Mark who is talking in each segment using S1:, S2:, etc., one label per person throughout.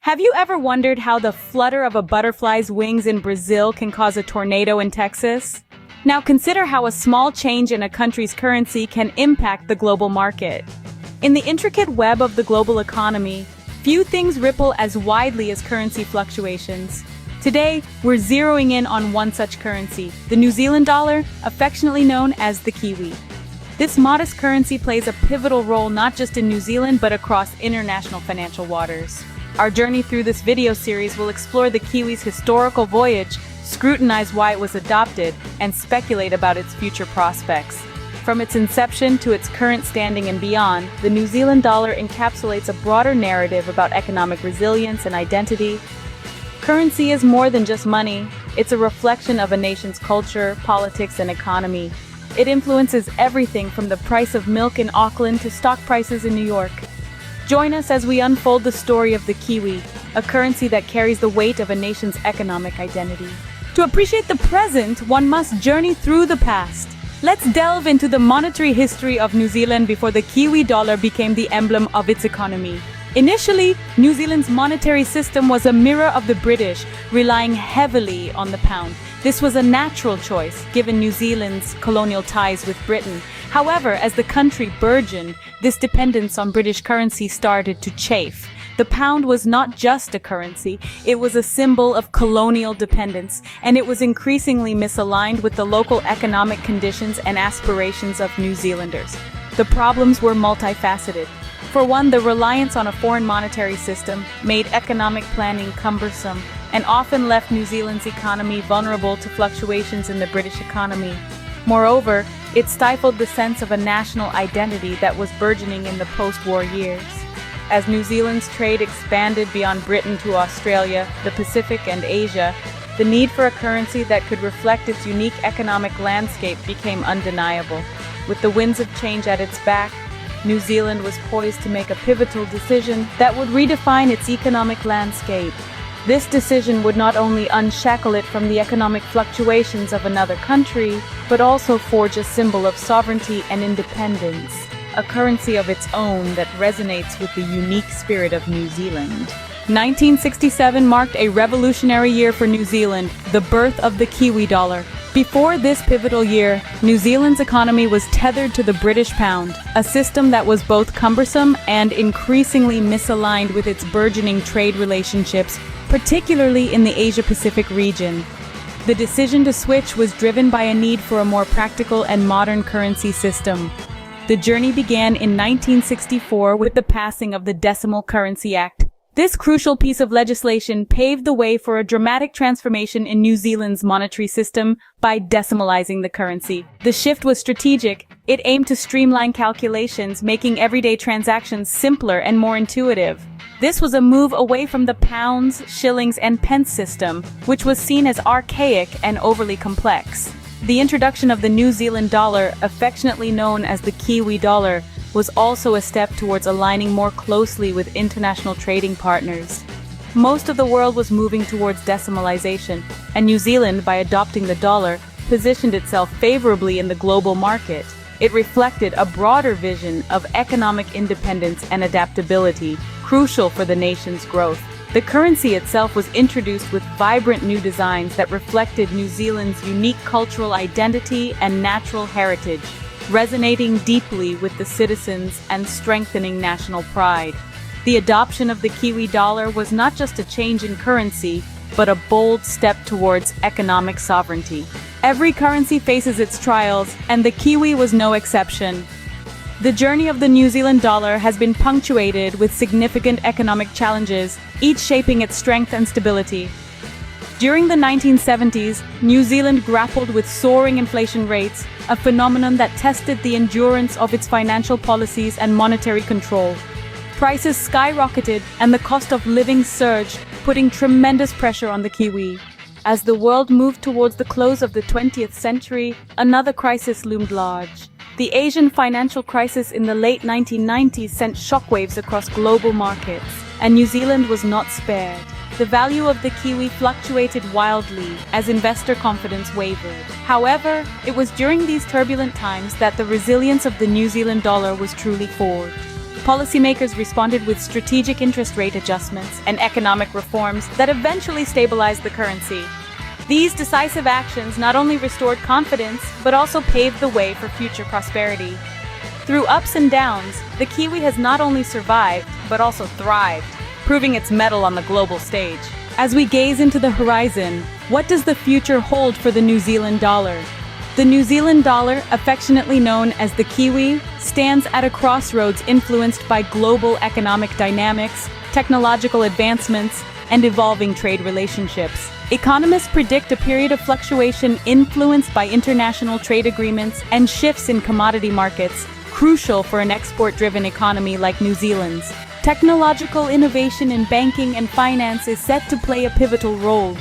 S1: Have you ever wondered how the flutter of a butterfly's wings in Brazil can cause a tornado in Texas? Now consider how a small change in a country's currency can impact the global market. In the intricate web of the global economy, few things ripple as widely as currency fluctuations. Today, we're zeroing in on one such currency, the New Zealand dollar, affectionately known as the Kiwi. This modest currency plays a pivotal role not just in New Zealand but across international financial waters. Our journey through this video series will explore the Kiwi's historical voyage, scrutinize why it was adopted, and speculate about its future prospects. From its inception to its current standing and beyond, the New Zealand dollar encapsulates a broader narrative about economic resilience and identity. Currency is more than just money. It's a reflection of a nation's culture, politics, and economy. It influences everything from the price of milk in Auckland to stock prices in New York. Join us as we unfold the story of the Kiwi, a currency that carries the weight of a nation's economic identity. To appreciate the present, one must journey through the past. Let's delve into the monetary history of New Zealand before the Kiwi dollar became the emblem of its economy. Initially, New Zealand's monetary system was a mirror of the British, relying heavily on the pound. This was a natural choice, given New Zealand's colonial ties with Britain. However, as the country burgeoned, this dependence on British currency started to chafe. The pound was not just a currency, it was a symbol of colonial dependence, and it was increasingly misaligned with the local economic conditions and aspirations of New Zealanders. The problems were multifaceted. For one, the reliance on a foreign monetary system made economic planning cumbersome and often left New Zealand's economy vulnerable to fluctuations in the British economy. Moreover, it stifled the sense of a national identity that was burgeoning in the post-war years. As New Zealand's trade expanded beyond Britain to Australia, the Pacific, and Asia, the need for a currency that could reflect its unique economic landscape became undeniable. With the winds of change at its back, New Zealand was poised to make a pivotal decision that would redefine its economic landscape. This decision would not only unshackle it from the economic fluctuations of another country, but also forge a symbol of sovereignty and independence, a currency of its own that resonates with the unique spirit of New Zealand. 1967 marked a revolutionary year for New Zealand, the birth of the Kiwi dollar. Before this pivotal year, New Zealand's economy was tethered to the British pound, a system that was both cumbersome and increasingly misaligned with its burgeoning trade relationships, particularly in the Asia-Pacific region. The decision to switch was driven by a need for a more practical and modern currency system. The journey began in 1964 with the passing of the Decimal Currency Act. This crucial piece of legislation paved the way for a dramatic transformation in New Zealand's monetary system by decimalizing the currency. The shift was strategic. It aimed to streamline calculations, making everyday transactions simpler and more intuitive. This was a move away from the pounds, shillings, and pence system, which was seen as archaic and overly complex. The introduction of the New Zealand dollar, affectionately known as the Kiwi dollar, was also a step towards aligning more closely with international trading partners. Most of the world was moving towards decimalization, and New Zealand, by adopting the dollar, positioned itself favorably in the global market. It reflected a broader vision of economic independence and adaptability, crucial for the nation's growth. The currency itself was introduced with vibrant new designs that reflected New Zealand's unique cultural identity and natural heritage, resonating deeply with the citizens and strengthening national pride. The adoption of the Kiwi dollar was not just a change in currency, but a bold step towards economic sovereignty. Every currency faces its trials, and the Kiwi was no exception. The journey of the New Zealand dollar has been punctuated with significant economic challenges, each shaping its strength and stability. During the 1970s, New Zealand grappled with soaring inflation rates, a phenomenon that tested the endurance of its financial policies and monetary control. Prices skyrocketed and the cost of living surged, putting tremendous pressure on the Kiwi. As the world moved towards the close of the 20th century, another crisis loomed large. The Asian financial crisis in the late 1990s sent shockwaves across global markets, and New Zealand was not spared. The value of the Kiwi fluctuated wildly as investor confidence wavered. However, it was during these turbulent times that the resilience of the New Zealand dollar was truly forged. policymakers responded with strategic interest rate adjustments and economic reforms that eventually stabilized the currency. These decisive actions not only restored confidence, but also paved the way for future prosperity. Through ups and downs, the Kiwi has not only survived, but also thrived, proving its mettle on the global stage. As we gaze into the horizon, what does the future hold for the New Zealand dollar? The New Zealand dollar, affectionately known as the Kiwi, stands at a crossroads influenced by global economic dynamics, technological advancements, and evolving trade relationships. Economists predict a period of fluctuation influenced by international trade agreements and shifts in commodity markets, crucial for an export-driven economy like New Zealand's. Technological innovation in banking and finance is set to play a pivotal role.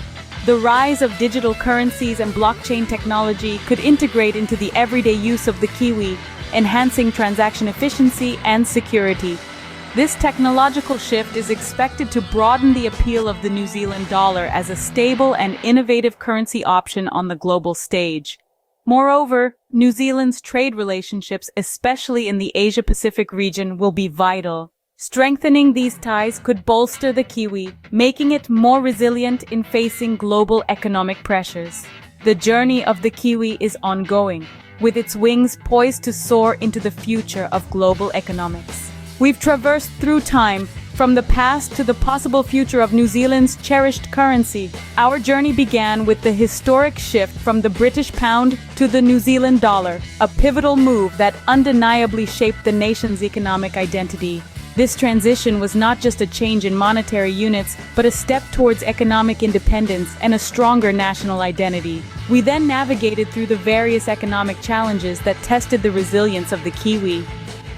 S1: The rise of digital currencies and blockchain technology could integrate into the everyday use of the Kiwi, enhancing transaction efficiency and security. This technological shift is expected to broaden the appeal of the New Zealand dollar as a stable and innovative currency option on the global stage. Moreover, New Zealand's trade relationships, especially in the Asia-Pacific region, will be vital. Strengthening these ties could bolster the Kiwi, making it more resilient in facing global economic pressures. The journey of the Kiwi is ongoing, with its wings poised to soar into the future of global economics. We've traversed through time, from the past to the possible future of New Zealand's cherished currency. Our journey began with the historic shift from the British pound to the New Zealand dollar, a pivotal move that undeniably shaped the nation's economic identity. This transition was not just a change in monetary units, but a step towards economic independence and a stronger national identity. We then navigated through the various economic challenges that tested the resilience of the Kiwi.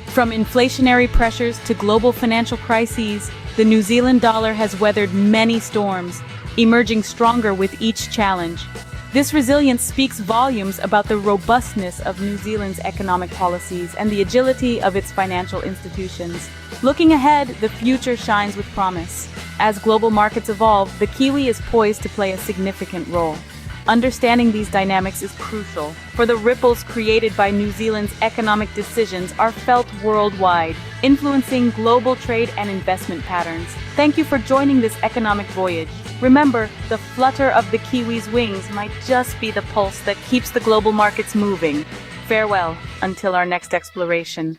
S1: From inflationary pressures to global financial crises, the New Zealand dollar has weathered many storms, emerging stronger with each challenge. This resilience speaks volumes about the robustness of New Zealand's economic policies and the agility of its financial institutions. Looking ahead, the future shines with promise. As global markets evolve, the Kiwi is poised to play a significant role. Understanding these dynamics is crucial, for the ripples created by New Zealand's economic decisions are felt worldwide, influencing global trade and investment patterns. Thank you for joining this economic voyage. Remember, the flutter of the Kiwi's wings might just be the pulse that keeps the global markets moving. Farewell, until our next exploration.